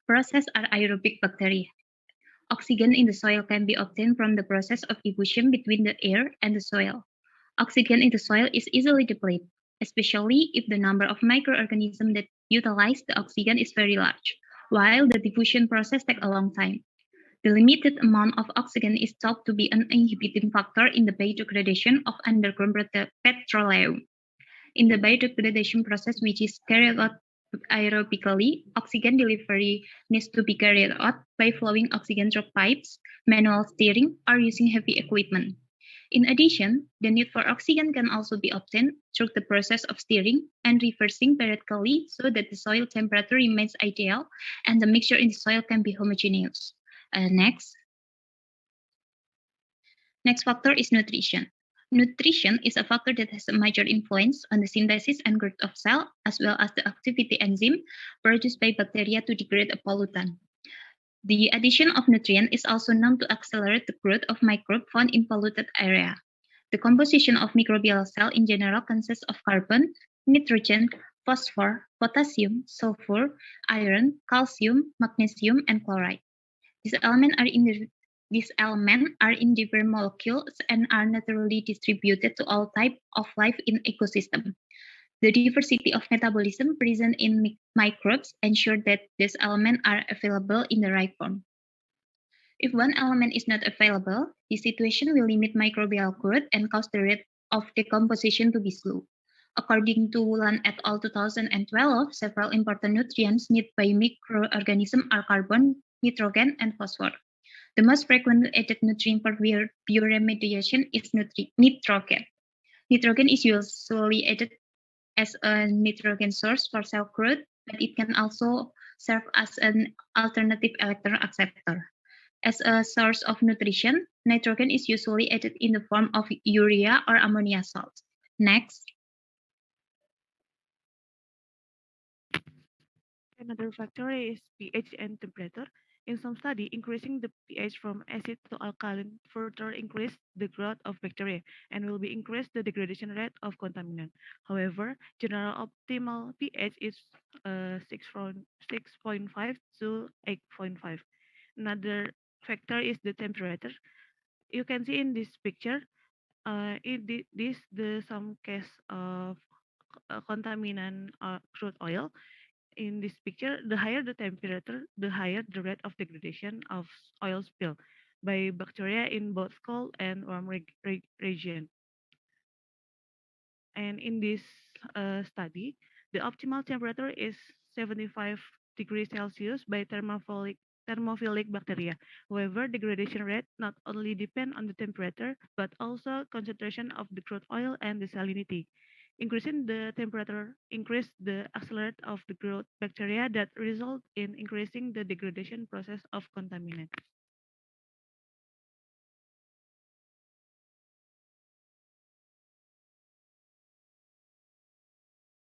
process are aerobic bacteria. Oxygen in the soil can be obtained from the process of diffusion between the air and the soil. Oxygen in the soil is easily depleted, especially if the number of microorganisms that utilize the oxygen is very large, while the diffusion process takes a long time. The limited amount of oxygen is thought to be an inhibiting factor in the biodegradation of underground petroleum. In the biodegradation process, which is carried out aerobically, oxygen delivery needs to be carried out by flowing oxygen through pipes, manual steering, or using heavy equipment. In addition, the need for oxygen can also be obtained through the process of steering and reversing periodically so that the soil temperature remains ideal and the mixture in the soil can be homogeneous. Next factor is nutrition. Nutrition is a factor that has a major influence on the synthesis and growth of cell, as well as the activity enzyme produced by bacteria to degrade a pollutant. The addition of nutrient is also known to accelerate the growth of microbes found in polluted area. The composition of microbial cell in general consists of carbon, nitrogen, phosphor, potassium, sulfur, iron, calcium, magnesium, and chloride. These elements are in different molecules and are naturally distributed to all types of life in ecosystem. The diversity of metabolism present in microbes ensure that these elements are available in the right form. If one element is not available, the situation will limit microbial growth and cause the rate of decomposition to be slow. According to Wulan et al. 2012, several important nutrients needed by microorganisms are carbon, nitrogen, and phosphor. The most frequently added nutrient for bioremediation is nitrogen. Nitrogen is usually added as a nitrogen source for cell growth, but it can also serve as an alternative electron acceptor. As a source of nutrition, nitrogen is usually added in the form of urea or ammonia salts. Next. Another factor is pH and temperature. In some study, increasing the pH from acid to alkaline further increase the growth of bacteria and will be increase the degradation rate of contaminant. However, general optimal pH is 6.5 to 8.5. Another factor is the temperature. You can see in this picture, this the some case of contaminant crude oil. In this picture, the higher the temperature, the higher the rate of degradation of oil spill by bacteria in both cold and warm region. And in this study, the optimal temperature is 75 degrees Celsius by thermophilic bacteria. However, degradation rate not only depend on the temperature, but also concentration of the crude oil and the salinity. Increasing the temperature increase the accelerate of the growth bacteria that result in increasing the degradation process of contaminants.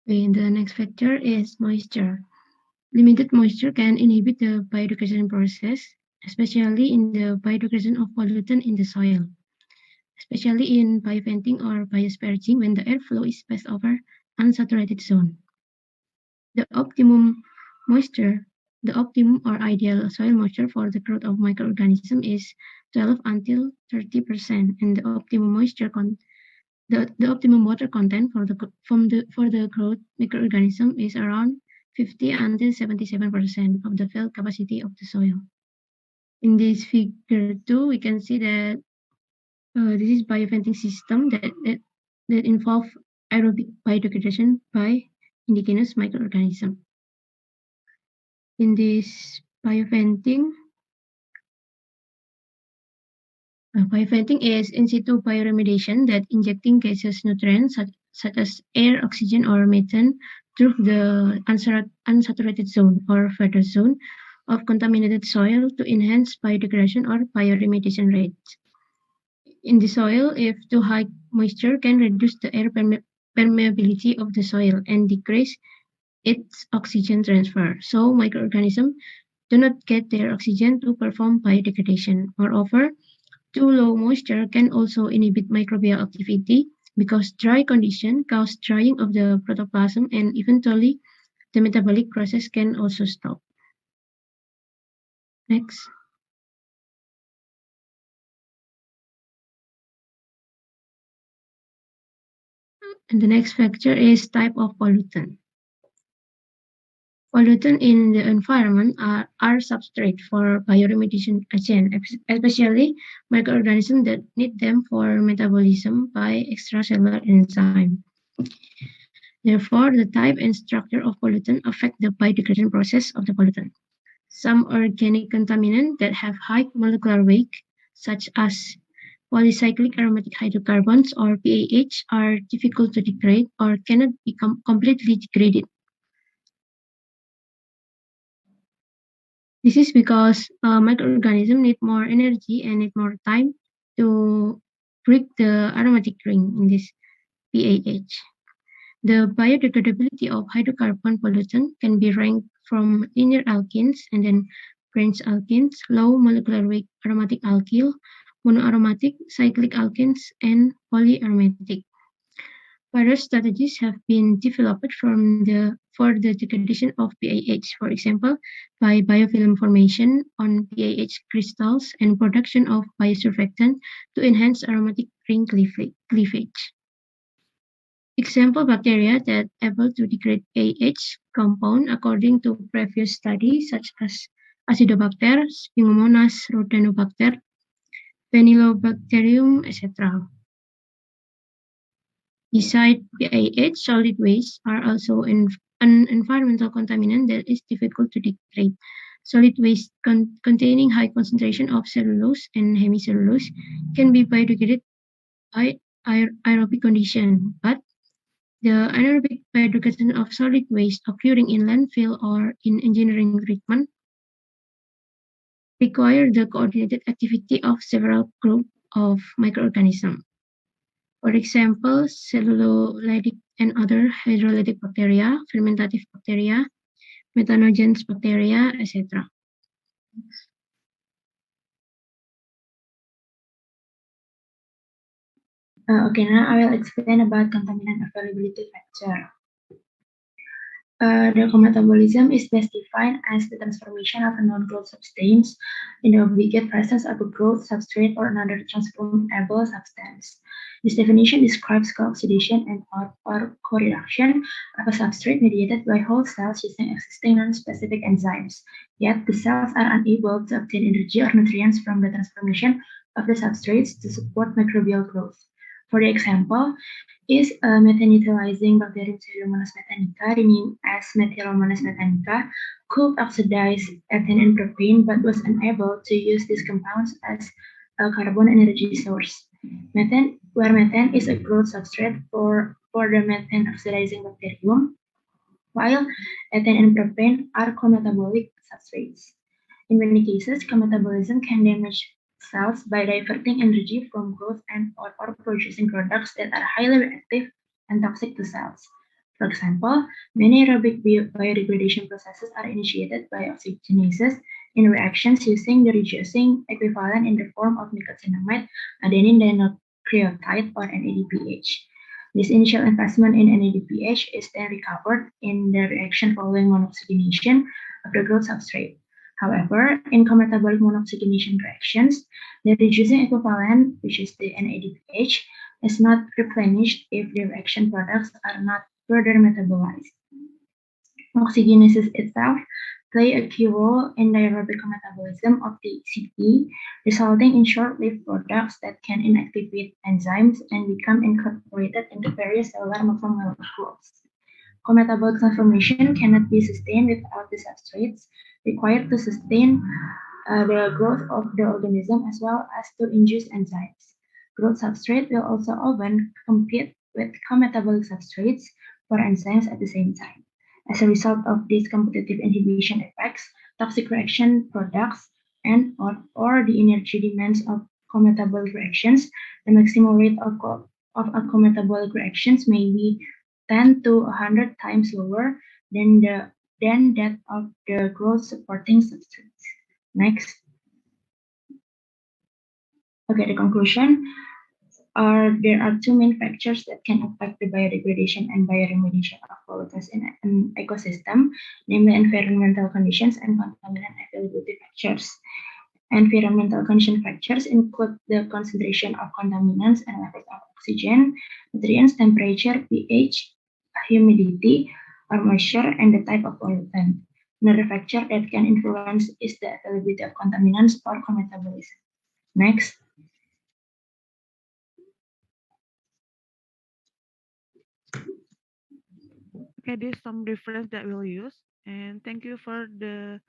And the next factor is moisture. Limited moisture can inhibit the biodegradation process, especially in the biodegradation of pollutant in the soil, especially in bioventing or biosparging when the airflow is passed over unsaturated zone. The optimum or ideal soil moisture for the growth of microorganism is 12 until 30%, and the optimum water content for the growth microorganism is around 50 until 77% of the field capacity of the soil. In this figure 2, we can see that this is bioventing system that involve aerobic biodegradation by indigenous microorganism. In this bioventing is in situ bioremediation that injecting gaseous nutrients such as air, oxygen, or methane through the unsaturated zone or further zone of contaminated soil to enhance biodegradation or bioremediation rates. In the soil, if too high moisture can reduce the air permeability of the soil and decrease its oxygen transfer, so microorganisms do not get their oxygen to perform biodegradation. Moreover, too low moisture can also inhibit microbial activity because dry condition cause drying of the protoplasm and eventually the metabolic process can also stop. Next. And the next factor is type of pollutant. Pollutants in the environment are substrate for bioremediation agents, especially microorganisms that need them for metabolism by extracellular enzyme. Therefore, the type and structure of pollutant affect the biodegradation process of the pollutant. Some organic contaminants that have high molecular weight, such as polycyclic aromatic hydrocarbons or PAH, are difficult to degrade or cannot become completely degraded. This is because microorganisms need more energy and need more time to break the aromatic ring in this PAH. The biodegradability of hydrocarbon pollutant can be ranked from linear alkenes and then branch alkenes, low molecular weight aromatic alkyl, monoaromatic cyclic alkenes, and polyaromatic. Various strategies have been developed for the degradation of PAH, for example, by biofilm formation on PAH crystals and production of biosurfactant to enhance aromatic ring cleavage. Example bacteria that able to degrade PAH compound according to previous studies such as Acidobacter, Sphingmonas rhodanobacter, Vanillobacterium, etc. Besides PAH, solid wastes are also an environmental contaminant that is difficult to degrade. Solid waste containing high concentration of cellulose and hemicellulose can be biodegraded by aerobic condition, but the anaerobic biodegradation of solid waste occurring in landfill or in engineering treatment require the coordinated activity of several groups of microorganisms. For example, cellulolytic and other hydrolytic bacteria, fermentative bacteria, methanogens bacteria, etc. Okay, now I will explain about contaminant availability factor. The cometabolism is best defined as the transformation of a non-growth substance in the obligate presence of a growth substrate or another transformable substance. This definition describes co-oxidation and or co-reduction of a substrate mediated by whole cells using existing non-specific enzymes. Yet, the cells are unable to obtain energy or nutrients from the transformation of the substrates to support microbial growth. For example, is methane-neutralizing bacterium Pseudomonas methanica, renamed as Methylomonas methanica, could oxidize ethane and propane but was unable to use these compounds as a carbon energy source. Methane is a growth substrate for the methane oxidizing bacterium, while ethane and propane are cometabolic substrates. In many cases, cometabolism can damage cells by diverting energy from growth and or producing products that are highly reactive and toxic to cells. For example, many aerobic biodegradation processes are initiated by oxygenases in reactions using the reducing equivalent in the form of nicotinamide adenine dinucleotide or NADPH. This initial investment in NADPH is then recovered in the reaction following monoxygenation of the growth substrate. However, in cometabolic monoxygenation reactions, the reducing equivalent, which is the NADPH, is not replenished if the reaction products are not further metabolized. Oxygenasis itself play a key role in the aerobic metabolism of the CT, resulting in short-lived products that can inactivate enzymes and become incorporated into various cellular macromolecules. Cometabolic transformation cannot be sustained without the substrates required to sustain the growth of the organism as well as to induce enzymes. Growth substrate will also often compete with cometabolic substrates for enzymes at the same time. As a result of these competitive inhibition effects, toxic reaction products and or the energy demands of cometabolic reactions, the maximum rate of cometabolic reactions may be 10 to 100 times lower than that of the growth supporting substrates. Next. Okay, the conclusion. there are two main factors that can affect the biodegradation and bioremediation of pollutants in an ecosystem, namely environmental conditions and contaminant availability factors. Environmental condition factors include the concentration of contaminants and levels of oxygen, nutrients, temperature, pH, humidity, or moisture, and the type of pollutant. Another factor that can influence is the availability of contaminants or co-metabolism. Next. Okay, there's some reference that we'll use, and thank you for the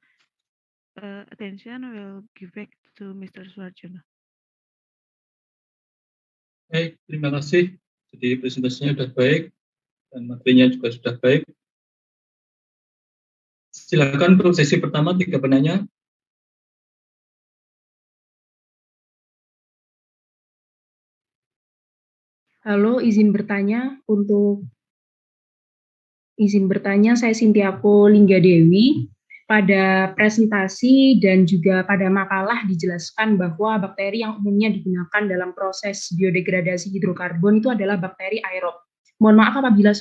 attention. We'll give back to Mr. Suarjono. Baik, terima kasih. Jadi presentasinya sudah baik dan materinya juga sudah baik. Silakan untuk sesi pertama 3 penanya. Halo, izin bertanya, saya Sintiako Linggadewi. Pada presentasi dan juga pada makalah dijelaskan bahwa bakteri yang umumnya digunakan dalam proses biodegradasi hidrokarbon itu adalah bakteri aerob. Mohon maaf apabila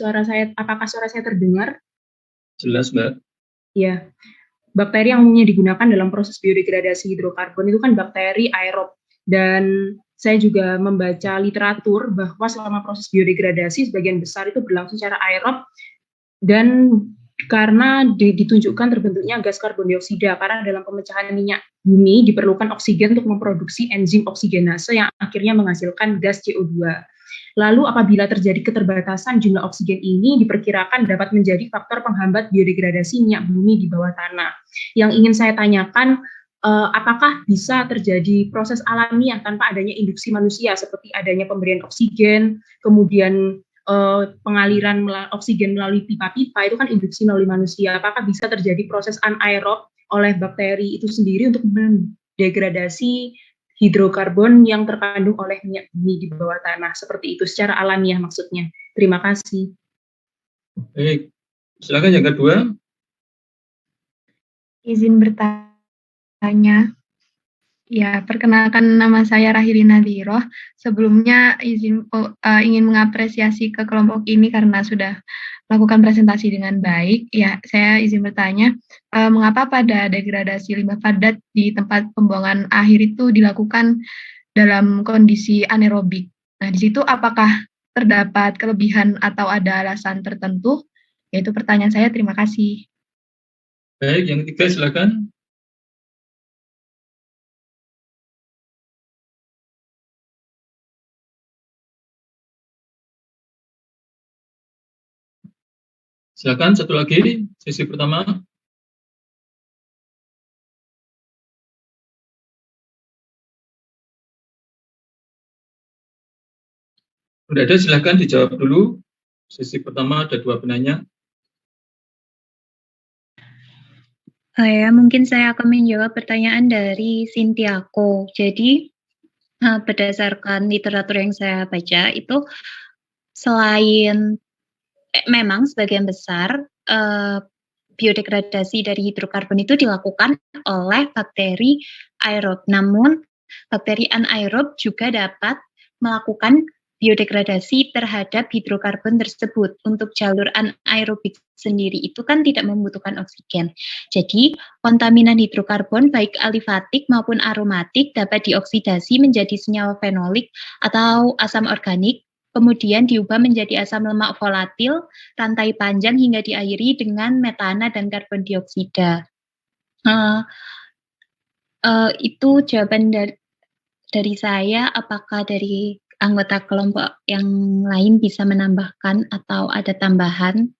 apakah suara saya terdengar? Jelas, Mbak. Ya, bakteri yang umumnya digunakan dalam proses biodegradasi hidrokarbon itu kan bakteri aerob. Dan saya juga membaca literatur bahwa selama proses biodegradasi sebagian besar itu berlangsung secara aerob dan karena ditunjukkan terbentuknya gas karbon dioksida karena dalam pemecahan minyak bumi diperlukan oksigen untuk memproduksi enzim oksigenase yang akhirnya menghasilkan gas CO2. Lalu apabila terjadi keterbatasan jumlah oksigen ini diperkirakan dapat menjadi faktor penghambat biodegradasi minyak bumi di bawah tanah. Yang ingin saya tanyakan, apakah bisa terjadi proses alamiah tanpa adanya induksi manusia seperti adanya pemberian oksigen, kemudian pengaliran oksigen melalui pipa-pipa itu kan induksi melalui manusia. Apakah bisa terjadi proses anaerob oleh bakteri itu sendiri untuk mendegradasi hidrokarbon yang terkandung oleh minyak bumi di bawah tanah? Seperti itu secara alamiah maksudnya. Terima kasih. Baik, silakan yang kedua. Izin bertanya. Ya, perkenalkan nama saya Rahili Nadhiroh. Sebelumnya ingin mengapresiasi ke kelompok ini karena sudah melakukan presentasi dengan baik. Ya, saya izin bertanya, mengapa pada degradasi limbah padat di tempat pembuangan akhir itu dilakukan dalam kondisi anaerobik? Nah, di situ apakah terdapat kelebihan atau ada alasan tertentu? Yaitu pertanyaan saya, terima kasih. Baik, yang ketiga silakan. Silakan satu lagi, sesi pertama. Sudah ada, silakan dijawab dulu. Sesi pertama ada 2 penanya. Mungkin saya akan menjawab pertanyaan dari Sintiako. Jadi, berdasarkan literatur yang saya baca, itu selain memang sebagian besar biodegradasi dari hidrokarbon itu dilakukan oleh bakteri aerob. Namun, bakteri anaerob juga dapat melakukan biodegradasi terhadap hidrokarbon tersebut. Untuk jalur anaerobik sendiri itu kan tidak membutuhkan oksigen. Jadi, kontaminan hidrokarbon baik alifatik maupun aromatik dapat dioksidasi menjadi senyawa fenolik atau asam organik, kemudian diubah menjadi asam lemak volatil, rantai panjang hingga diakhiri dengan metana dan karbon dioksida. Itu jawaban dari saya. Apakah dari anggota kelompok yang lain bisa menambahkan atau ada tambahan?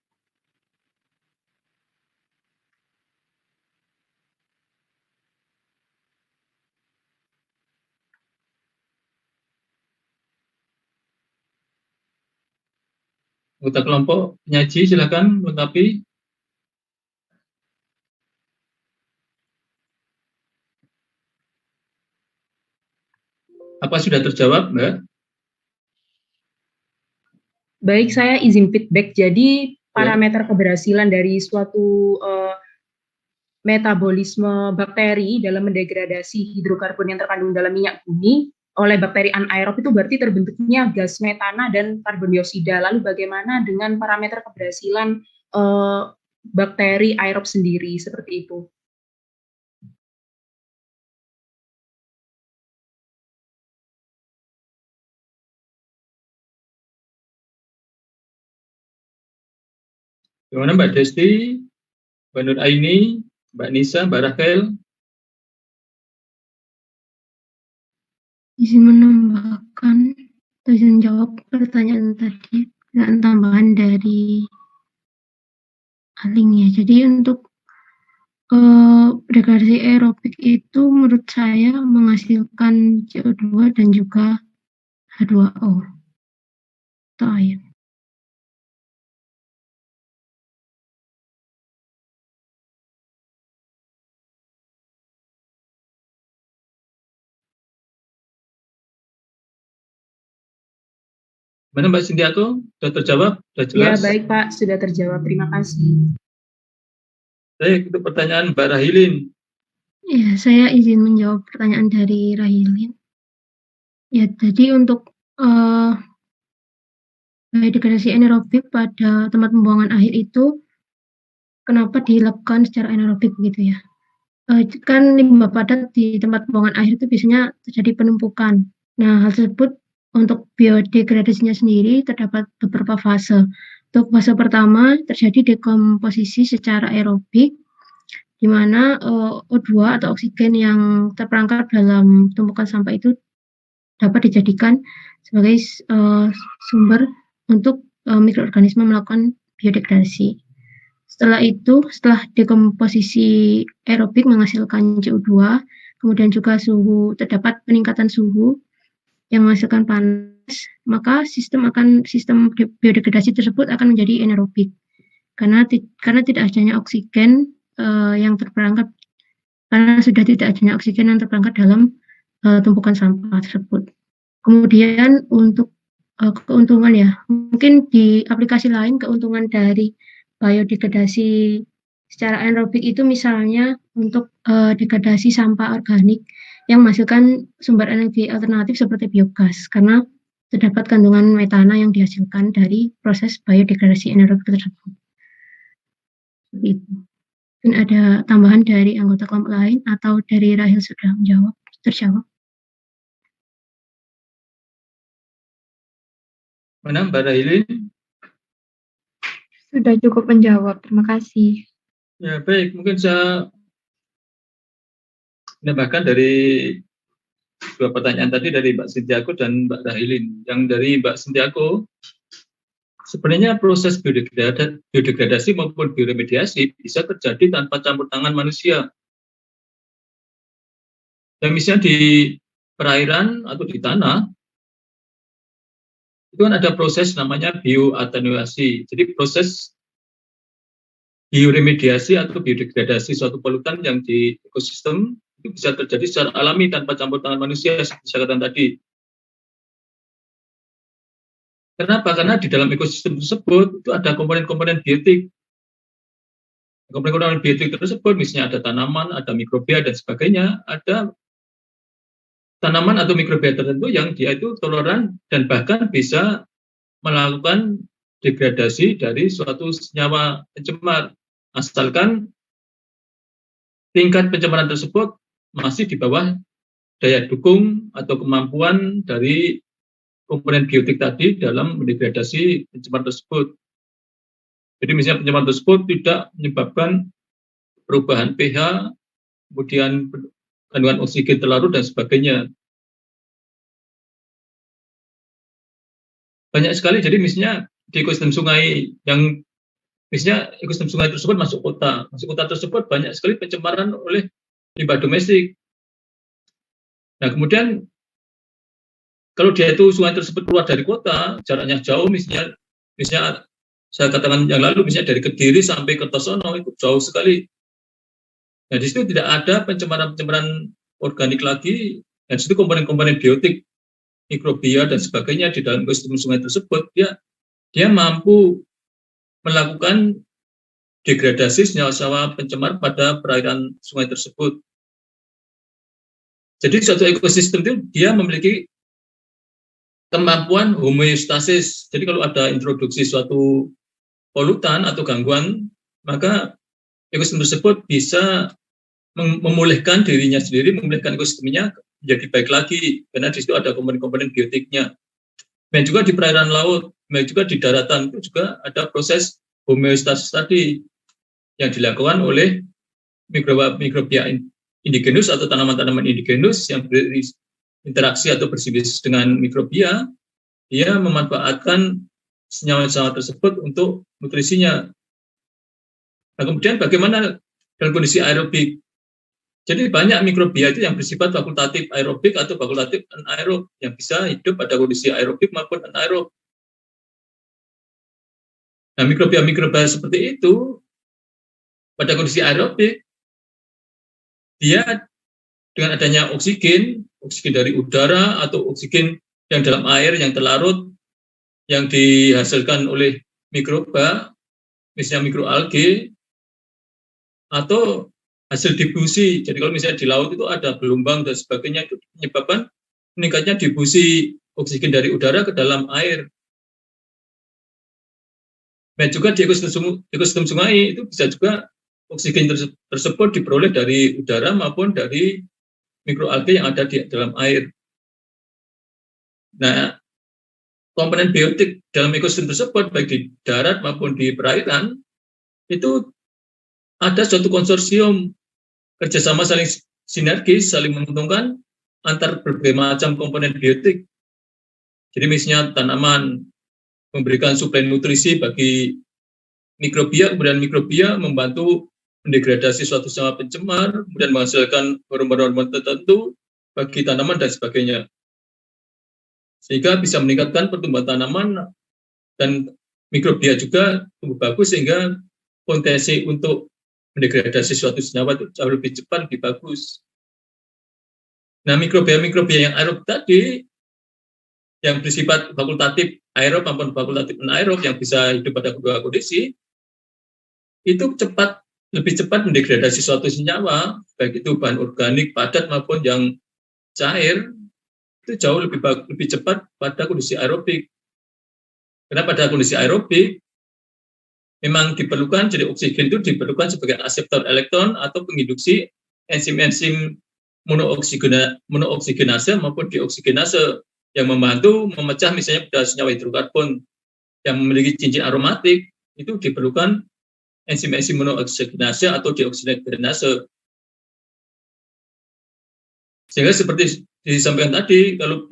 Anggota kelompok penyaji silakan melengkapi. Apa sudah terjawab, Mbak? Baik, saya izin feedback. Jadi parameter keberhasilan dari suatu metabolisme bakteri dalam mendegradasi hidrokarbon yang terkandung dalam minyak bumi oleh bakteri anaerob itu berarti terbentuknya gas metana dan karbon dioksida. Lalu bagaimana dengan parameter keberhasilan bakteri aerob sendiri seperti itu? Bagaimana Mbak Desti, Mbak Nur Aini, Mbak Nisa, Mbak Rafael? Izin menambahkan, atau izin jawab pertanyaan tadi dan tambahan dari Aling ya. Jadi untuk degradasi aerobik itu menurut saya menghasilkan CO2 dan juga H2O atau air. Mana Mbak Sintiako? Sudah terjawab? Sudah Ya, jelas? baik Pak, sudah terjawab. Terima kasih. Baik, untuk pertanyaan Mbak Rahilin. Ya, saya izin menjawab pertanyaan dari Rahilin. Ya, jadi untuk degradasi anaerobik pada tempat pembuangan akhir itu kenapa dilakukan secara anaerobik begitu ya? Kan limbah padat di tempat pembuangan akhir itu biasanya terjadi penumpukan. Nah, hal tersebut untuk biodegradasinya sendiri terdapat beberapa fase. Untuk fase pertama terjadi dekomposisi secara aerobik, di mana O2 atau oksigen yang terperangkap dalam tumpukan sampah itu dapat dijadikan sebagai sumber untuk mikroorganisme melakukan biodegradasi. Setelah itu, setelah dekomposisi aerobik menghasilkan CO2, kemudian juga terdapat peningkatan suhu yang menghasilkan panas, maka sistem biodegradasi tersebut akan menjadi anaerobik karena tidak adanya oksigen yang terperangkap, karena sudah tidak adanya oksigen yang terperangkap dalam tumpukan sampah tersebut. Kemudian untuk keuntungan ya, mungkin di aplikasi lain keuntungan dari biodegradasi secara anaerobik itu misalnya untuk degradasi sampah organik yang menghasilkan sumber energi alternatif seperti biogas, karena terdapat kandungan metana yang dihasilkan dari proses biodegradasi anaerobik tersebut. Itu. Mungkin ada tambahan dari anggota kelompok lain atau dari Rahil sudah terjawab. Mana Mbak Rahilin? Sudah cukup menjawab, terima kasih. Ya, baik. Mungkin saya menambahkan dari dua pertanyaan tadi dari Mbak Sintiako dan Mbak Rahilin. Yang dari Mbak Sintiako, sebenarnya proses biodegradasi maupun bioremediasi bisa terjadi tanpa campur tangan manusia. Dan misalnya di perairan atau di tanah, itu kan ada proses namanya bioatenuasi. Jadi proses bioremediasi atau biodegradasi suatu polutan yang di ekosistem itu bisa terjadi secara alami tanpa campur tangan manusia, seperti saya katakan tadi. Kenapa? Karena di dalam ekosistem tersebut itu ada komponen-komponen biotik. Komponen-komponen biotik tersebut misalnya ada tanaman, ada mikrobia dan sebagainya, ada tanaman atau mikrobia tertentu yang dia itu toleran dan bahkan bisa melakukan degradasi dari suatu senyawa pencemar, asalkan tingkat pencemaran tersebut masih di bawah daya dukung atau kemampuan dari komponen biotik tadi dalam mendegradasi pencemar tersebut. Jadi misalnya pencemar tersebut tidak menyebabkan perubahan pH, kemudian kandungan oksigen terlarut dan sebagainya. Banyak sekali, jadi misalnya di ekosistem sungai yang misalnya ekosistem sungai tersebut masuk kota tersebut banyak sekali pencemaran oleh limbah domestik. Nah kemudian kalau dia itu sungai tersebut keluar dari kota, jaraknya jauh, misalnya saya katakan yang lalu, misalnya dari Kediri sampai Kertosono itu jauh sekali. Nah di situ tidak ada pencemaran organik lagi, dan di situ komponen-komponen biotik, mikrobia dan sebagainya di dalam ekosistem sungai tersebut, dia mampu melakukan degradasi senyawa-senyawa pencemar pada perairan sungai tersebut. Jadi suatu ekosistem itu dia memiliki kemampuan homeostasis. Jadi kalau ada introduksi suatu polutan atau gangguan, maka ekosistem tersebut bisa memulihkan dirinya sendiri, memulihkan ekosistemnya menjadi baik lagi, karena di situ ada komponen-komponen biotiknya. Dan juga di perairan laut, dan juga di daratan itu juga ada proses homeostasis tadi yang dilakukan oleh mikrobia indigenus atau tanaman-tanaman indigenus yang berinteraksi atau bersibiosis dengan mikrobia. Dia memanfaatkan senyawa-senyawa tersebut untuk nutrisinya. Nah, kemudian bagaimana dalam kondisi aerobik? Jadi banyak mikrobia itu yang bersifat fakultatif aerobik atau fakultatif anaerob, yang bisa hidup pada kondisi aerobik maupun anaerob. Nah, mikrobia seperti itu pada kondisi aerobik, dia dengan adanya oksigen dari udara atau oksigen yang dalam air yang terlarut yang dihasilkan oleh mikroba, misalnya mikroalgae, atau hasil difusi. Jadi kalau misalnya di laut itu ada gelombang dan sebagainya, itu menyebabkan meningkatnya difusi oksigen dari udara ke dalam air. Dan juga di ekosistem sungai itu bisa juga oksigen tersebut diperoleh dari udara maupun dari mikroalgae yang ada di dalam air. Nah, komponen biotik dalam ekosistem tersebut baik di darat maupun di perairan itu ada suatu konsorsium kerjasama saling sinergis, saling menguntungkan antar berbagai macam komponen biotik. Jadi misalnya tanaman memberikan suplai nutrisi bagi mikrobia, kemudian mikrobia membantu mendegradasi suatu senyawa pencemar, kemudian menghasilkan hormon-hormon tertentu bagi tanaman dan sebagainya. Sehingga bisa meningkatkan pertumbuhan tanaman dan mikrobia juga tumbuh bagus, sehingga potensi untuk mendegradasi suatu senyawa itu jauh lebih cepat, lebih bagus. Nah, mikrobia yang aerob tadi, yang bersifat fakultatif aerob maupun fakultatif anaerob yang bisa hidup pada kedua kondisi, itu lebih cepat mendegradasi suatu senyawa, baik itu bahan organik padat maupun yang cair, itu jauh lebih cepat pada kondisi aerobik. Karena pada kondisi aerobik memang diperlukan, jadi oksigen itu diperlukan sebagai aseptor elektron atau penginduksi enzim-enzim monooksigenase maupun deoksigenase yang membantu memecah misalnya pada senyawa hidrokarbon yang memiliki cincin aromatik, itu diperlukan enzim-enzim monooksigenase atau deoksigenase. Sehingga seperti disampaikan tadi, kalau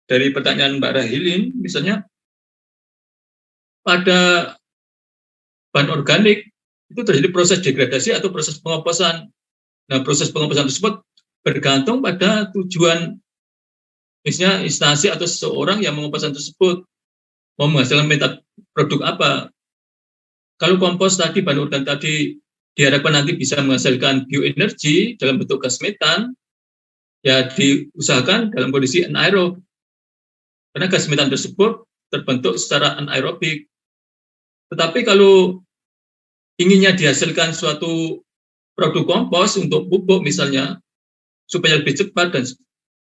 dari pertanyaan Mbak Rahilin, misalnya pada bahan organik itu terjadi proses degradasi atau proses pengoplosan. Nah, proses pengoplosan tersebut bergantung pada tujuan, misalnya instansi atau seseorang yang mengoploskan tersebut mau menghasilkan produk apa. Kalau kompos tadi, bahan organik tadi diharapkan nanti bisa menghasilkan bioenergi dalam bentuk gas metan, ya diusahakan dalam kondisi anaerob. Karena gas metan tersebut terbentuk secara anaerobik. Tetapi kalau inginnya dihasilkan suatu produk kompos untuk pupuk misalnya, supaya lebih cepat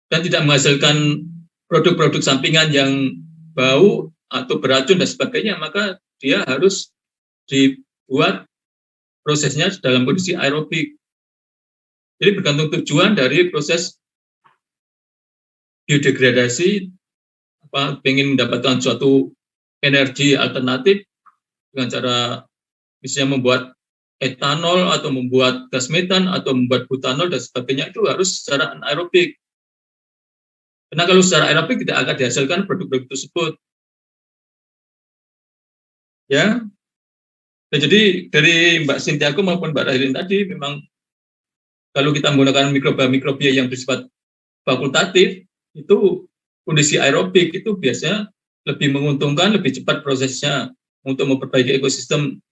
dan tidak menghasilkan produk-produk sampingan yang bau atau beracun dan sebagainya, maka dia harus dibuat prosesnya dalam kondisi aerobik. Jadi bergantung tujuan dari proses biodegradasi, ingin mendapatkan suatu energi alternatif dengan cara misalnya membuat etanol atau membuat gas metan atau membuat butanol dan sebagainya, itu harus secara anaerobik. Karena kalau secara aerobik tidak akan dihasilkan produk-produk tersebut. Ya. Nah, jadi dari Mbak Sintiaku maupun Mbak Rahilin tadi, memang kalau kita menggunakan mikrobia yang bersifat fakultatif, itu kondisi aerobik itu biasanya lebih menguntungkan, lebih cepat prosesnya untuk memperbaiki ekosistem.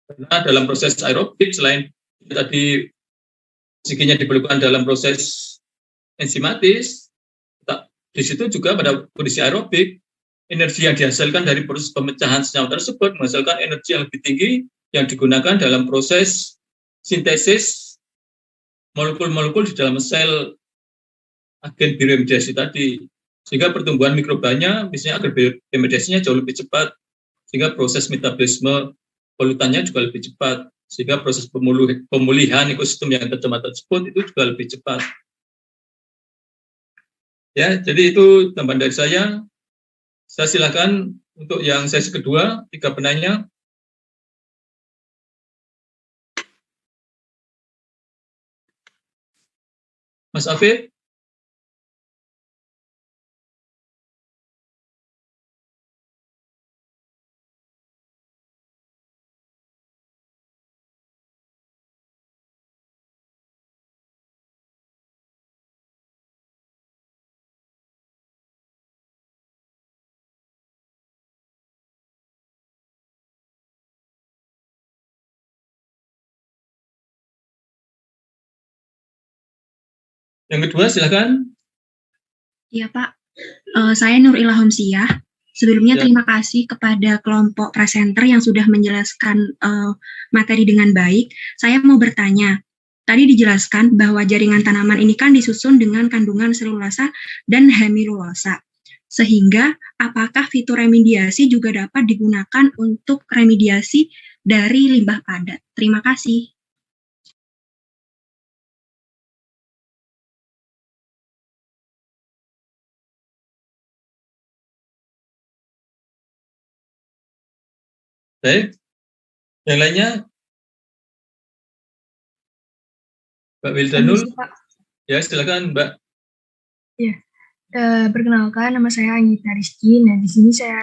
Karena dalam proses aerobik, selain tadi oksigennya diperlukan dalam proses enzimatis, di situ juga pada kondisi aerobik, energi yang dihasilkan dari proses pemecahan senyawa tersebut menghasilkan energi yang lebih tinggi yang digunakan dalam proses sintesis molekul-molekul di dalam sel agen bioremediasi tadi, sehingga pertumbuhan mikrobanya misalnya agen bioremediasinya jauh lebih cepat, sehingga proses metabolisme polutannya juga lebih cepat, sehingga proses pemulihan ekosistem yang tercemar tersebut itu juga lebih cepat. Ya, jadi itu tambahan dari saya. Saya silakan untuk yang sesi kedua, 3 penanya. Mas Afif. Yang kedua, silakan. Iya, Pak. Saya Nur Ilham Syah. Sebelumnya terima kasih kepada kelompok presenter yang sudah menjelaskan materi dengan baik. Saya mau bertanya, tadi dijelaskan bahwa jaringan tanaman ini kan disusun dengan kandungan selulosa dan hemilulosa. Sehingga apakah fitoremediasi juga dapat digunakan untuk remediasi dari limbah padat? Terima kasih. Baik, yang lainnya, Mbak Wildanul. Ya, silakan Mbak. Ya, perkenalkan nama saya Anggita Rizky. Nah, di sini saya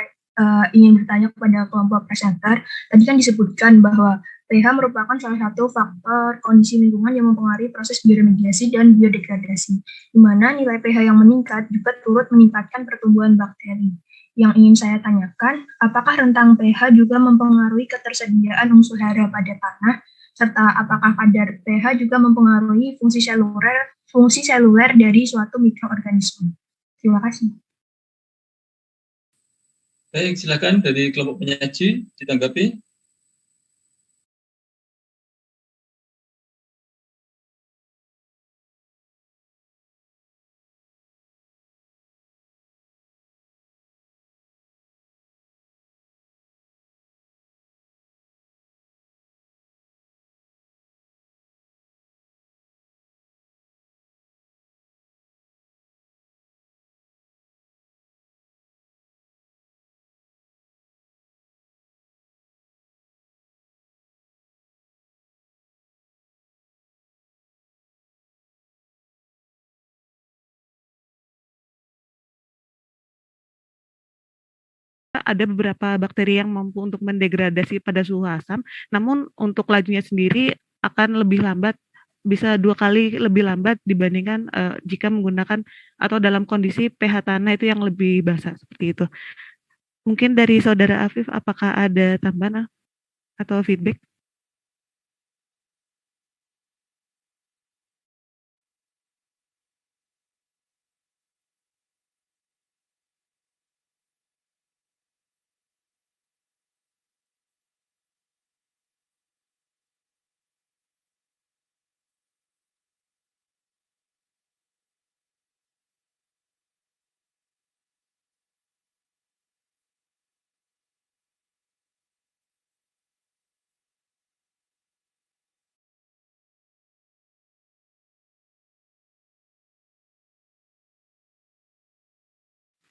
ingin bertanya kepada kelompok presenter. Tadi kan disebutkan bahwa pH merupakan salah satu faktor kondisi lingkungan yang mempengaruhi proses bioremediasi dan biodegradasi, di mana nilai pH yang meningkat juga turut meningkatkan pertumbuhan bakteri. Yang ingin saya tanyakan, apakah rentang pH juga mempengaruhi ketersediaan unsur hara pada tanah, serta apakah kadar pH juga mempengaruhi fungsi seluler dari suatu mikroorganisme? Terima kasih. Baik, silakan dari kelompok penyaji ditanggapi. Ada beberapa bakteri yang mampu untuk mendegradasi pada suhu asam, namun untuk lajunya sendiri akan lebih lambat, bisa 2 kali lebih lambat dibandingkan jika menggunakan atau dalam kondisi pH tanah itu yang lebih basah seperti itu. Mungkin dari Saudara Afif, apakah ada tambahan atau feedback?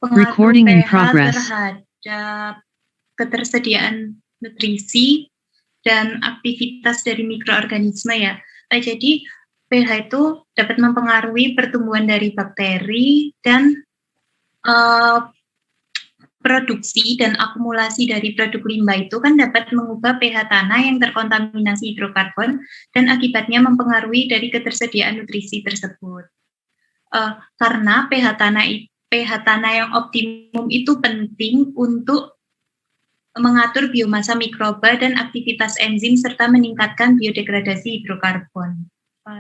Recording in progress. Terhadap ketersediaan nutrisi dan aktivitas dari mikroorganisme ya. Jadi pH itu dapat mempengaruhi pertumbuhan dari bakteri dan produksi dan akumulasi dari produk limbah itu kan dapat mengubah pH tanah yang terkontaminasi hidrokarbon dan akibatnya mempengaruhi dari ketersediaan nutrisi tersebut. Karena pH tanah yang optimum itu penting untuk mengatur biomasa mikroba dan aktivitas enzim serta meningkatkan biodegradasi hidrokarbon.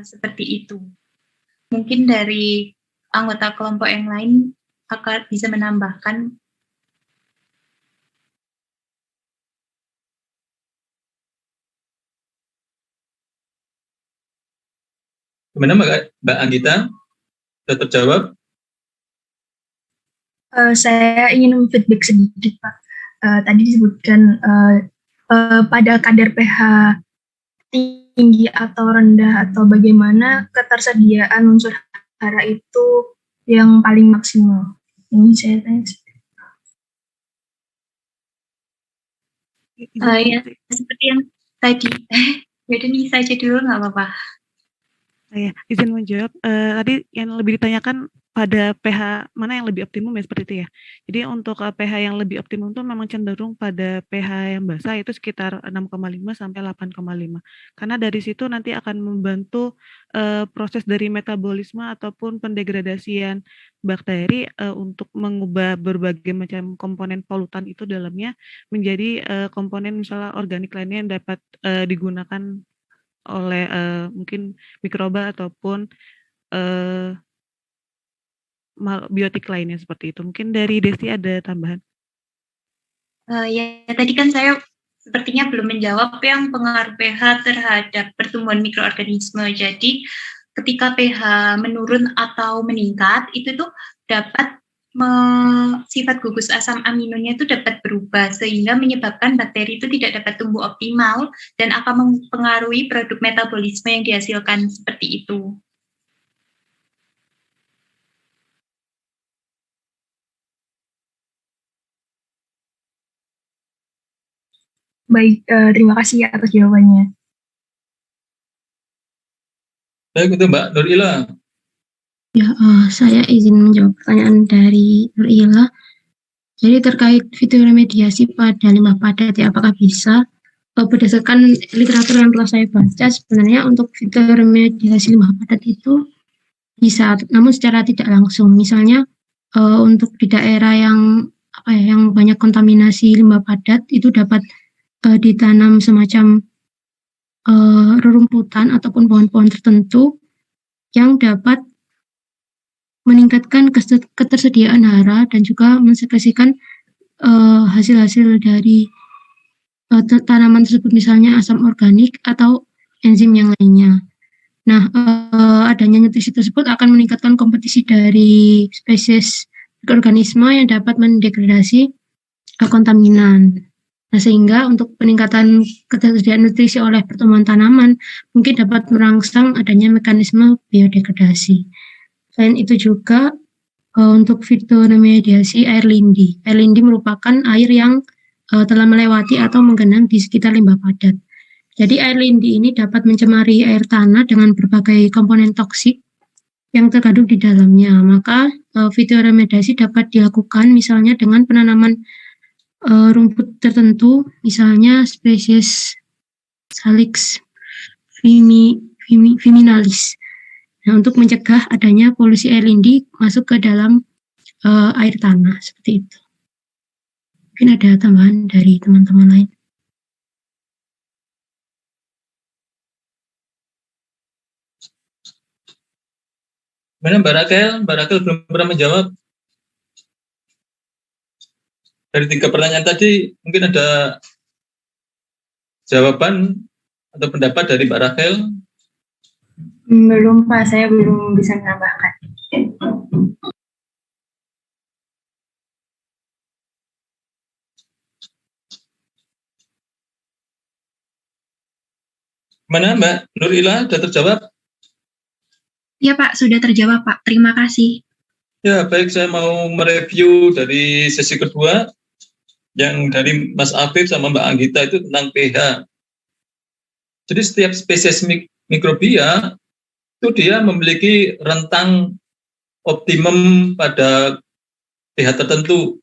Seperti itu. Mungkin dari anggota kelompok yang lain akan bisa menambahkan. Gimana Mbak Anggita? Sudah terjawab? Saya ingin feedback sedikit, Pak. Tadi disebutkan pada kadar pH tinggi atau rendah atau bagaimana ketersediaan unsur hara itu yang paling maksimal. Ini saya tanya. Ya, seperti yang tadi. Jadi nih saja dulu nggak apa-apa. Saya izin menjawab. Tadi yang lebih ditanyakan pada pH mana yang lebih optimum ya seperti itu ya. Jadi untuk pH yang lebih optimum itu memang cenderung pada pH yang basah itu sekitar 6,5 sampai 8,5. Karena dari situ nanti akan membantu proses dari metabolisme ataupun pendegradasian bakteri untuk mengubah berbagai macam komponen polutan itu dalamnya menjadi komponen misalnya organik lainnya yang dapat digunakan oleh mungkin mikroba ataupun biotik lainnya seperti itu. Mungkin dari Desti ada tambahan? Ya, tadi kan saya sepertinya belum menjawab yang pengaruh pH terhadap pertumbuhan mikroorganisme. Jadi ketika pH menurun atau meningkat, itu tuh dapat sifat gugus asam aminonya itu dapat berubah sehingga menyebabkan bakteri itu tidak dapat tumbuh optimal dan akan mempengaruhi produk metabolisme yang dihasilkan seperti itu. Baik, terima kasih ya atas jawabannya. Baik, itu Mbak Nurila. Ya, saya izin menjawab pertanyaan dari Nurila. Jadi terkait fitoremediasi pada limbah padat, ya, apakah bisa? Berdasarkan literatur yang telah saya baca, sebenarnya untuk fitoremediasi limbah padat itu bisa, namun secara tidak langsung. Misalnya untuk di daerah yang yang banyak kontaminasi limbah padat itu dapat ditanam semacam rerumputan ataupun pohon-pohon tertentu yang dapat meningkatkan ketersediaan hara dan juga mensekresikan hasil-hasil dari tanaman tersebut, misalnya asam organik atau enzim yang lainnya. Nah, adanya nutrisi tersebut akan meningkatkan kompetisi dari spesies organisme yang dapat mendegradasi kontaminan. Nah, sehingga untuk peningkatan ketersediaan nutrisi oleh pertumbuhan tanaman mungkin dapat merangsang adanya mekanisme biodegradasi. Selain itu juga untuk fitoremediasi air lindi. Air lindi merupakan air yang telah melewati atau menggenang di sekitar limbah padat. Jadi air lindi ini dapat mencemari air tanah dengan berbagai komponen toksik yang terkandung di dalamnya. Maka fitoremediasi dapat dilakukan misalnya dengan penanaman rumput tertentu, misalnya spesies Salix viminalis. Nah, untuk mencegah adanya polusi air lindi masuk ke dalam air tanah, seperti itu. Mungkin ada tambahan dari teman-teman lain. Mana Mbak Rakel? Mbak Rakel belum pernah menjawab. Dari 3 pertanyaan tadi, mungkin ada jawaban atau pendapat dari Mbak Rakel? Belum, Pak. Saya belum bisa menambahkan. Mana Mbak Nurila? Sudah terjawab? Ya Pak, sudah terjawab Pak. Terima kasih. Ya, baik. Saya mau mereview dari sesi kedua yang dari Mas Afif sama Mbak Anggita itu tentang pH. Jadi setiap spesies mikrobia itu dia memiliki rentang optimum pada pH tertentu.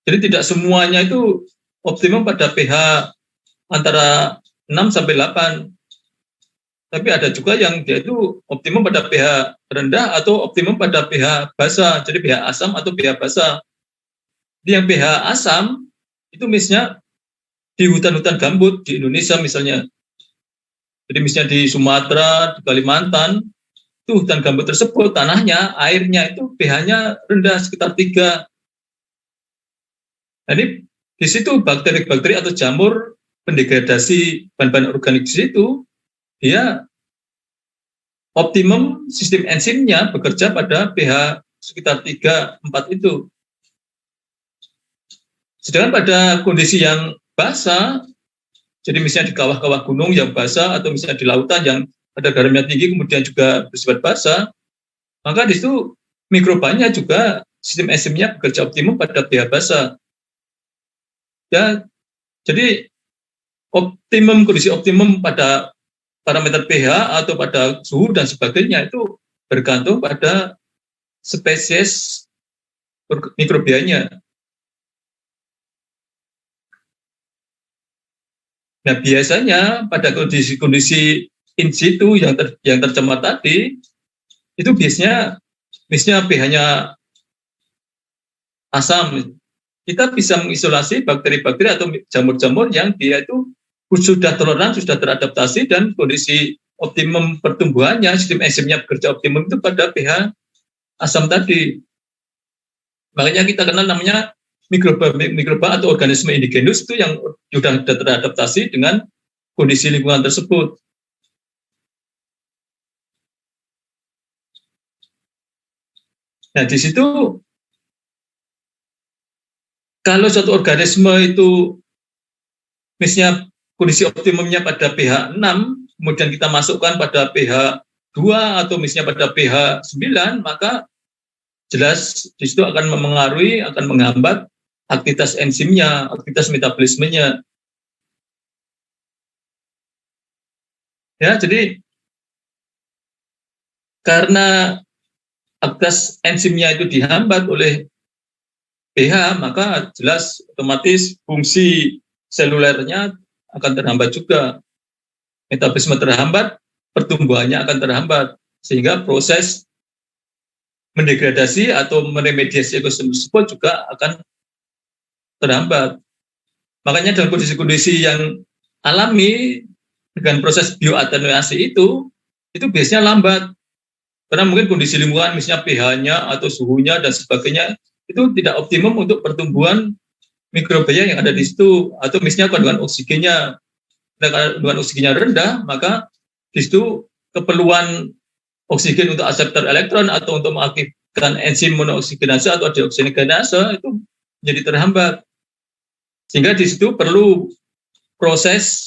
Jadi tidak semuanya itu optimum pada pH antara 6 sampai 8. Tapi ada juga yang dia itu optimum pada pH rendah atau optimum pada pH basa, jadi pH asam atau pH basa. Yang pH asam itu misalnya di hutan-hutan gambut di Indonesia misalnya. Jadi misalnya di Sumatera, di Kalimantan, itu hutan gambut tersebut tanahnya, airnya itu pH-nya rendah sekitar 3. Jadi di situ bakteri-bakteri atau jamur pendegradasi bahan-bahan organik di situ, dia optimum sistem enzimnya bekerja pada pH sekitar 3-4 itu. Sedangkan pada kondisi yang basah, jadi misalnya di kawah-kawah gunung yang basah atau misalnya di lautan yang ada garamnya tinggi kemudian juga bersifat basah, maka di situ mikrobanya juga sistem enzimnya bekerja optimum pada pH basah. Ya, jadi kondisi optimum pada parameter pH atau pada suhu dan sebagainya itu bergantung pada spesies mikrobianya. Nah, biasanya pada kondisi-kondisi in situ yang tercemar tadi, itu biasanya pH-nya asam. Kita bisa mengisolasi bakteri-bakteri atau jamur-jamur yang dia itu sudah toleran, sudah teradaptasi, dan kondisi optimum pertumbuhannya, sistem enzimnya bekerja optimum itu pada pH asam tadi. Makanya kita kenal namanya mikroba atau organisme indigenus itu yang sudah teradaptasi dengan kondisi lingkungan tersebut. Nah, di situ kalau suatu organisme itu misalnya kondisi optimumnya pada pH 6, kemudian kita masukkan pada pH 2 atau misalnya pada pH 9, maka jelas di situ akan memengaruhi, akan menghambat aktivitas enzimnya, aktivitas metabolismenya. Ya, jadi karena aktivitas enzimnya itu dihambat oleh pH, maka jelas otomatis fungsi selulernya akan terhambat juga. Metabolisme terhambat, pertumbuhannya akan terhambat, sehingga proses mendegradasi atau meremediasi ekosistem tersebut juga akan terhambat. Makanya dalam kondisi-kondisi yang alami dengan proses bioatenuasi itu biasanya lambat. Karena mungkin kondisi lingkungan, misalnya pH-nya atau suhunya dan sebagainya, itu tidak optimum untuk pertumbuhan mikrobia yang ada di situ. Atau misalnya kandungan oksigennya, kandungan oksigennya rendah, maka di situ keperluan oksigen untuk aseptor elektron atau untuk mengaktifkan enzim monooksigenase atau deoksigenase itu menjadi terhambat. Sehingga di situ perlu proses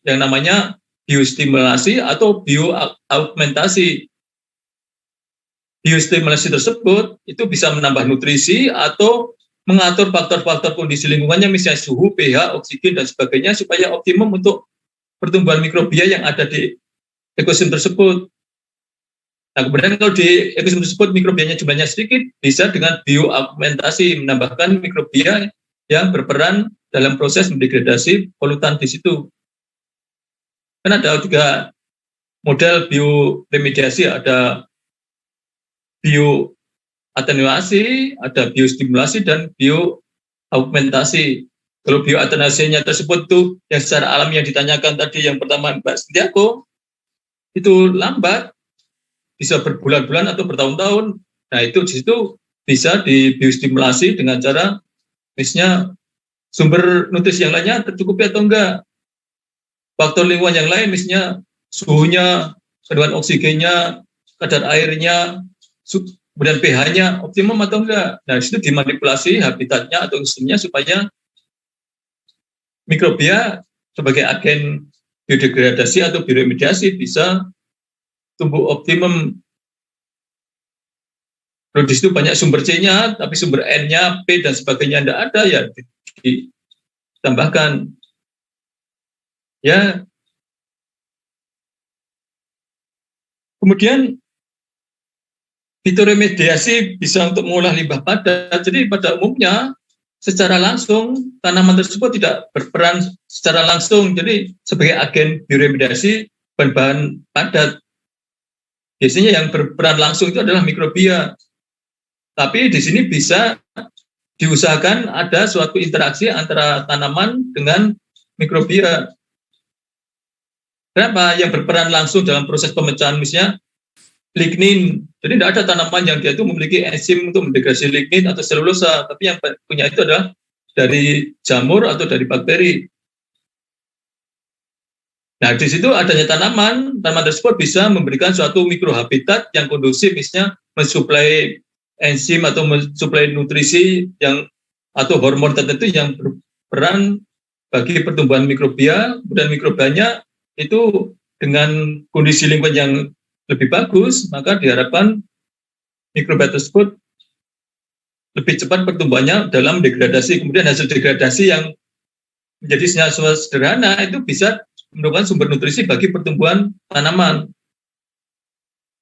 yang namanya biostimulasi atau bioaugmentasi. Biostimulasi tersebut itu bisa menambah nutrisi atau mengatur faktor-faktor kondisi lingkungannya, misalnya suhu, pH, oksigen, dan sebagainya, supaya optimum untuk pertumbuhan mikrobia yang ada di ekosistem tersebut. Nah, kemudian kalau di ekosistem tersebut mikrobianya jumlahnya sedikit, bisa dengan bioaugmentasi, menambahkan mikrobia yang berperan dalam proses mendegradasi polutan di situ. Kan ada juga model bioremediasi, ada bioatenuasi, ada biostimulasi, dan bioaugmentasi. Kalau bioatenuasinya tersebut tuh yang secara alami yang ditanyakan tadi, yang pertama Mbak Setiako, itu lambat, bisa berbulan-bulan atau bertahun-tahun. Nah, itu di situ bisa dibiostimulasi dengan cara misalnya sumber nutrisi yang lainnya tercukupi atau enggak. Faktor lingkungan yang lain, misalnya suhunya, kandungan oksigennya, kadar airnya, kemudian pH-nya optimum atau enggak. Nah, itu dimanipulasi habitatnya atau sistemnya supaya mikrobia sebagai agen biodegradasi atau bioremediasi bisa tumbuh optimum. Kalau di situ banyak sumber C-nya, tapi sumber N-nya, P, dan sebagainya tidak ada, ya ditambahkan. Ya. Kemudian fitoremediasi bisa untuk mengolah limbah padat. Jadi pada umumnya secara langsung tanaman tersebut tidak berperan secara langsung. Jadi sebagai agen bioremediasi bahan-bahan padat. Biasanya yang berperan langsung itu adalah mikrobia. Tapi di sini bisa diusahakan ada suatu interaksi antara tanaman dengan mikrobia. Kenapa? Yang berperan langsung dalam proses pemecahan misalnya lignin. Jadi tidak ada tanaman yang dia itu memiliki enzim untuk mendegradasi lignin atau selulosa, tapi yang punya itu adalah dari jamur atau dari bakteri. Nah, di situ adanya tanaman tersebut bisa memberikan suatu mikrohabitat yang kondusif, misalnya mensuplai enzim atau mensuplai nutrisi yang atau hormon tertentu yang berperan bagi pertumbuhan mikrobia, dan mikrobanya itu dengan kondisi lingkungan yang lebih bagus, maka diharapkan mikrobia tersebut lebih cepat pertumbuhannya dalam degradasi. Kemudian hasil degradasi yang menjadi senyawa sederhana itu bisa merupakan sumber nutrisi bagi pertumbuhan tanaman.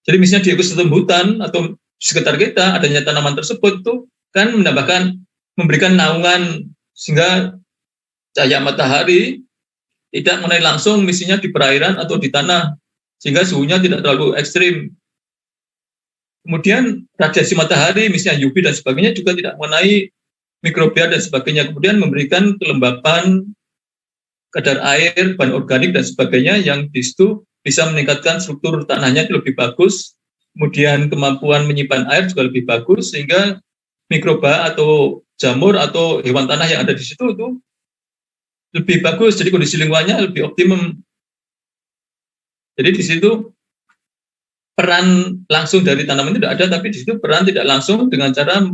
Jadi misalnya di ekosistem hutan atau di sekitar kita adanya tanaman tersebut itu kan memberikan naungan sehingga cahaya matahari tidak mengenai langsung misalnya di perairan atau di tanah, sehingga suhunya tidak terlalu ekstrim. Kemudian radiasi matahari misalnya UV dan sebagainya juga tidak mengenai mikrobia dan sebagainya. Kemudian memberikan kelembapan, kadar air, bahan organik dan sebagainya yang di situ bisa meningkatkan struktur tanahnya itu lebih bagus. Kemudian kemampuan menyimpan air juga lebih bagus, sehingga mikroba atau jamur atau hewan tanah yang ada di situ itu lebih bagus. Jadi kondisi lingkungannya lebih optimum. Jadi di situ peran langsung dari tanaman itu tidak ada, tapi di situ peran tidak langsung dengan cara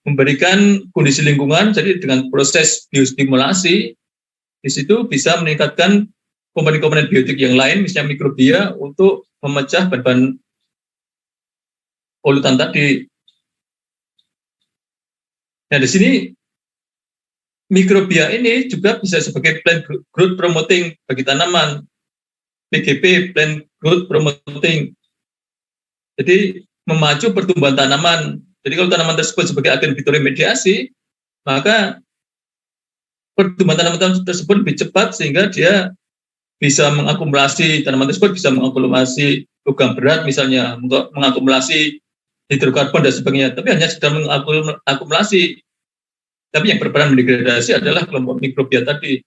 memberikan kondisi lingkungan. Jadi dengan proses biostimulasi di situ bisa meningkatkan komponen-komponen biotik yang lain, misalnya mikrobia, untuk memecah bahan-bahan polutan tadi. Nah, di sini mikrobia ini juga bisa sebagai plant growth promoting bagi tanaman. PGP, plant growth promoting. Jadi memacu pertumbuhan tanaman. Jadi kalau tanaman tersebut sebagai agen fitoremediasi, maka pertumbuhan tanaman tersebut lebih cepat, sehingga dia bisa mengakumulasi, tanaman tersebut bisa mengakumulasi logam berat misalnya, mengakumulasi hidrokarbon dan sebagainya, tapi hanya sekedar mengakumulasi. Tapi yang berperan mendegradasi adalah kelompok mikrobia tadi.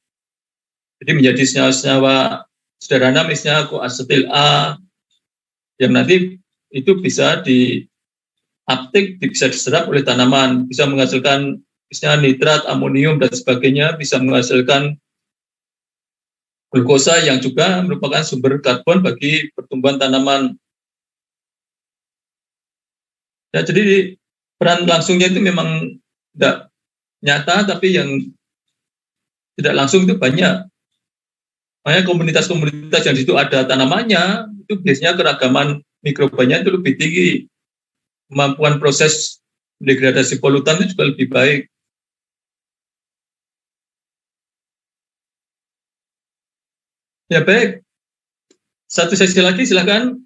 Jadi menjadi senyawa-senyawa sederhana, misalnya koasetil A, yang nanti itu bisa diuptake, bisa diserap oleh tanaman, bisa menghasilkan misalnya nitrat, amonium, dan sebagainya, bisa menghasilkan glukosa yang juga merupakan sumber karbon bagi pertumbuhan tanaman. Ya, jadi peran langsungnya itu memang tidak nyata, tapi yang tidak langsung itu banyak. Makanya komunitas-komunitas yang di situ ada tanamannya, itu biasanya keragaman mikrobanya itu lebih tinggi. Kemampuan proses degradasi polutan itu juga lebih baik. Ya baik, satu sesi lagi silakan.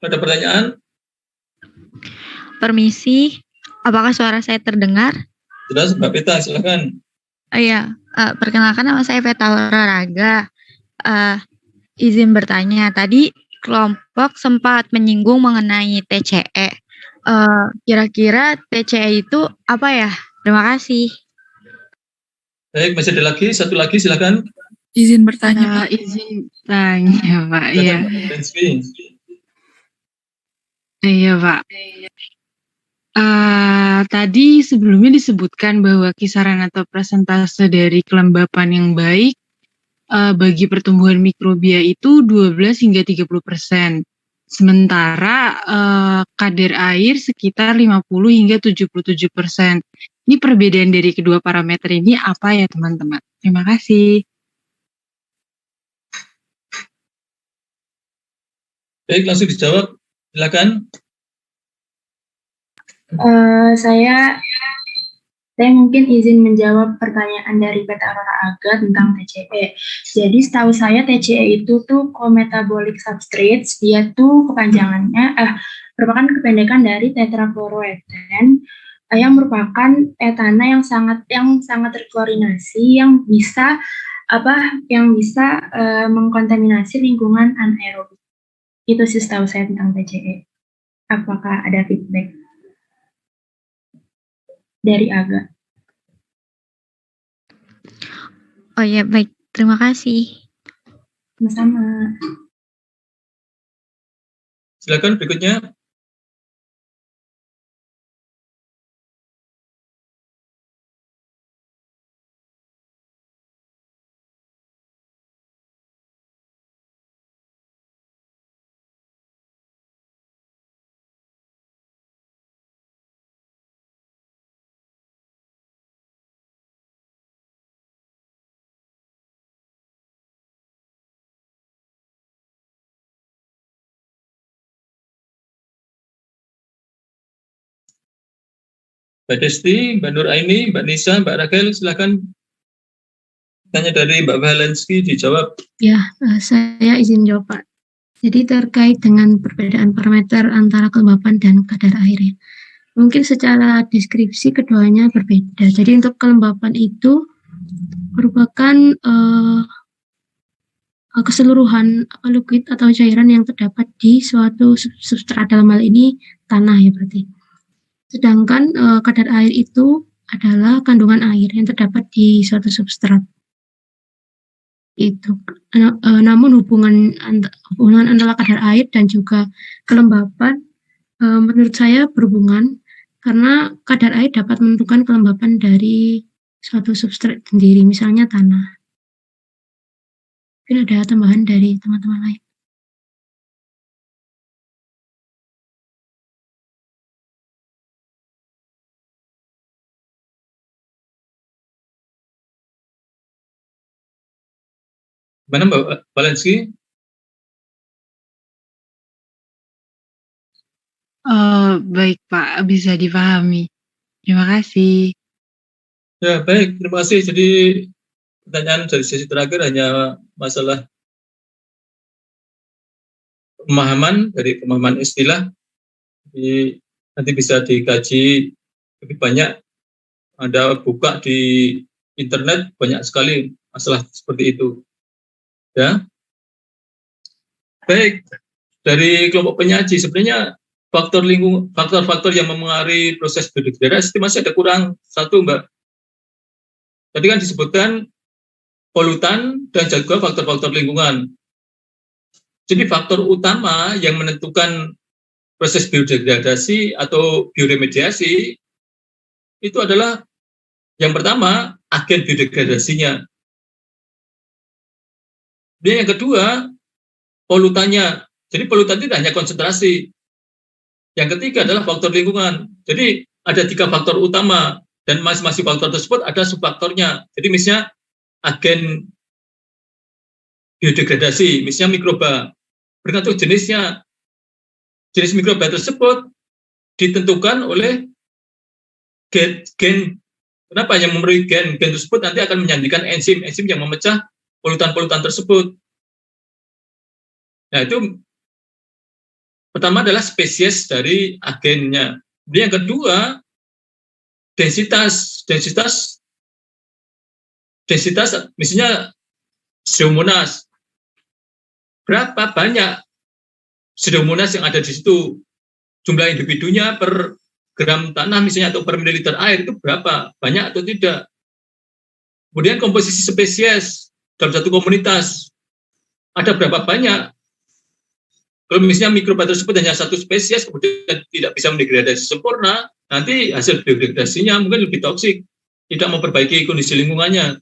Ada pertanyaan? Permisi, apakah suara saya terdengar? Sudah, Mbak Peta, silakan. Iya, perkenalkan nama saya Peta Olahraga. Izin bertanya, tadi kelompok sempat menyinggung mengenai TCE. Kira-kira TCE itu apa ya? Terima kasih. Baik, masih ada lagi, satu lagi silakan. Izin bertanya, Pak. Izin tanya, Pak. Iya. Iya, Pak. Tadi sebelumnya disebutkan bahwa kisaran atau persentase dari kelembapan yang baik bagi pertumbuhan mikrobia itu 12 hingga 30%. Sementara kadar air sekitar 50 hingga 77%. Ini perbedaan dari kedua parameter ini apa ya, teman-teman? Terima kasih. Baik, langsung dijawab. Silakan. Saya mungkin izin menjawab pertanyaan dari Peta Olahraga tentang TCE. Jadi setahu saya TCE itu tuh co-metabolic substrates, dia tuh merupakan kependekan dari tetrafluoroethan, yang merupakan etana yang sangat terklorinasi, yang bisa mengkontaminasi lingkungan anaerobik. Itu sih setahu saya tentang TCE. Apakah ada feedback dari Aga? Oh ya, baik. Terima kasih. Sama-sama. Silakan berikutnya. Mbak Desti, Mbak Nur Aini, Mbak Nisa, Mbak Raquel, silakan tanya dari Mbak Valensky dijawab. Ya, saya izin jawab, Pak. Jadi terkait dengan perbedaan parameter antara kelembapan dan kadar air. Mungkin secara deskripsi keduanya berbeda. Jadi untuk kelembapan itu merupakan keseluruhan liquid atau cairan yang terdapat di suatu substrat, dalam hal ini tanah ya berarti. Sedangkan kadar air itu adalah kandungan air yang terdapat di suatu substrat. Itu. Namun hubungan antara kadar air dan juga kelembapan menurut saya berhubungan, karena kadar air dapat menentukan kelembapan dari suatu substrat sendiri, misalnya tanah. Mungkin ada tambahan dari teman-teman lain. Mana Mbak Valensky? Baik Pak, bisa dipahami. Terima kasih. Ya baik, terima kasih. Jadi pertanyaan dari sesi terakhir hanya masalah pemahaman istilah. Jadi nanti bisa dikaji lebih banyak. Anda buka di internet banyak sekali masalah seperti itu. Ya, baik. Dari kelompok penyaji sebenarnya faktor-faktor yang mempengaruhi proses biodegradasi masih ada kurang satu, Mbak. Tadi kan disebutkan polutan dan juga faktor-faktor lingkungan. Jadi faktor utama yang menentukan proses biodegradasi atau bioremediasi itu adalah yang pertama agen biodegradasinya. Dan yang kedua, polutannya. Jadi polutan tidak hanya konsentrasi. Yang ketiga adalah faktor lingkungan. Jadi ada 3 faktor utama dan masing-masing faktor tersebut ada subfaktornya. Jadi misalnya agen biodegradasi, misalnya mikroba. Bergantung jenisnya. Jenis mikroba tersebut ditentukan oleh gen. Kenapa yang memenuhi gen tersebut nanti akan menyandikan enzim yang memecah polutan-polutan tersebut. Nah, itu pertama adalah spesies dari agennya. Yang kedua, densitas misalnya Pseudomonas. Berapa banyak Pseudomonas yang ada di situ? Jumlah individunya per gram tanah misalnya atau per mililiter air itu berapa? Banyak atau tidak? Kemudian komposisi spesies dalam satu komunitas ada berapa banyak? Kalau misalnya mikroba tersebut hanya satu spesies kemudian tidak bisa mendegradasi sempurna, nanti hasil biodegradasinya mungkin lebih toksik, tidak memperbaiki kondisi lingkungannya.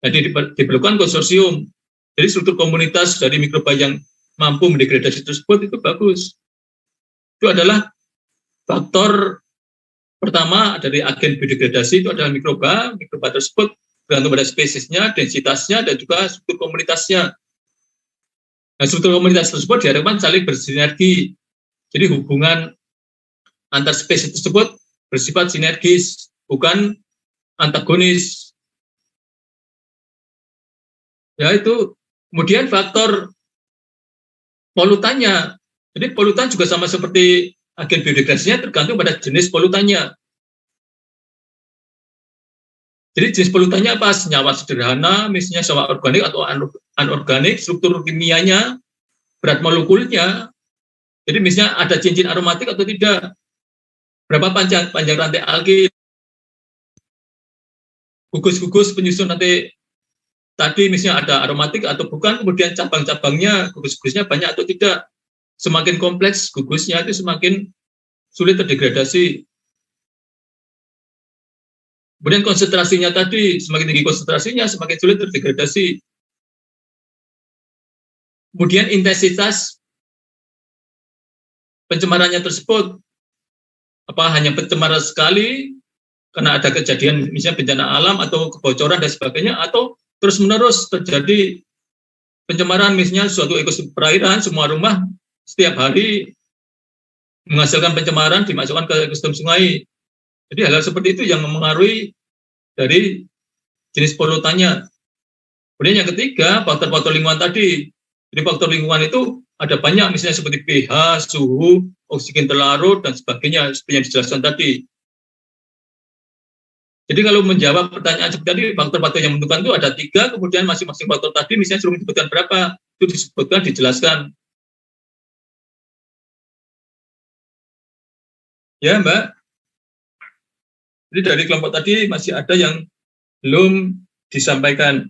Jadi diperlukan konsorsium. Jadi struktur komunitas dari mikroba yang mampu mendegradasi tersebut itu bagus. Itu adalah faktor pertama dari agen biodegradasi, itu adalah mikroba tersebut bergantung pada spesiesnya, densitasnya, dan juga struktur komunitasnya. Nah, struktur komunitas tersebut diharapkan saling bersinergi. Jadi hubungan antar spesies tersebut bersifat sinergis, bukan antagonis. Ya, itu. Kemudian faktor polutannya. Jadi polutan juga sama seperti agen biodegradasinya tergantung pada jenis polutannya. Jadi jenis polutannya apa? Senyawa sederhana, misalnya senyawa organik atau anorganik, struktur kimianya, berat molekulnya. Jadi misalnya ada cincin aromatik atau tidak, berapa panjang rantai alkil, gugus-gugus penyusun nanti tadi misalnya ada aromatik atau bukan, kemudian cabang-cabangnya, gugus-gugusnya banyak atau tidak. Semakin kompleks gugusnya itu semakin sulit terdegradasi. Kemudian konsentrasinya tadi, semakin tinggi konsentrasinya, semakin sulit terdegradasi. Kemudian intensitas pencemarannya tersebut, apa hanya pencemaran sekali, karena ada kejadian misalnya bencana alam atau kebocoran dan sebagainya, atau terus-menerus terjadi pencemaran, misalnya suatu ekosistem perairan, semua rumah setiap hari menghasilkan pencemaran, dimasukkan ke ekosistem sungai. Jadi hal-hal seperti itu yang mempengaruhi dari jenis polutannya. Kemudian yang ketiga, faktor-faktor lingkungan tadi. Jadi faktor lingkungan itu ada banyak, misalnya seperti pH, suhu, oksigen terlarut, dan sebagainya, seperti yang dijelaskan tadi. Jadi kalau menjawab pertanyaan seperti tadi, faktor-faktor yang menentukan itu ada 3, kemudian masing-masing faktor tadi misalnya suruh disebutkan berapa, itu disebutkan, dijelaskan. Ya Mbak, jadi dari kelompok tadi masih ada yang belum disampaikan.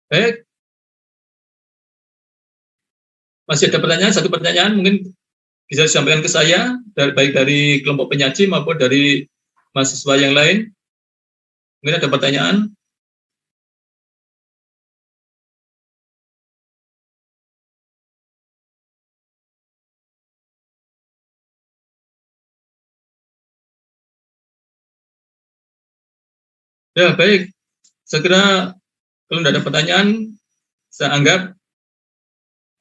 Baik. Masih ada pertanyaan, satu pertanyaan mungkin bisa disampaikan ke saya, baik dari kelompok penyaji maupun dari mahasiswa yang lain. Mungkin ada pertanyaan? Ya, baik. Saya kira kalau tidak ada pertanyaan, saya anggap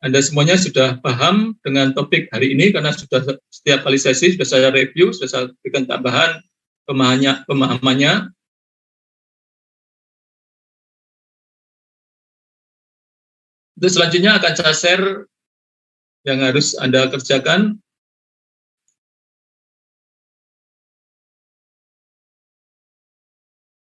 Anda semuanya sudah paham dengan topik hari ini, karena sudah setiap kali sesi sudah saya review, sudah saya berikan tambahan pemahamannya. Untuk selanjutnya akan saya share yang harus Anda kerjakan.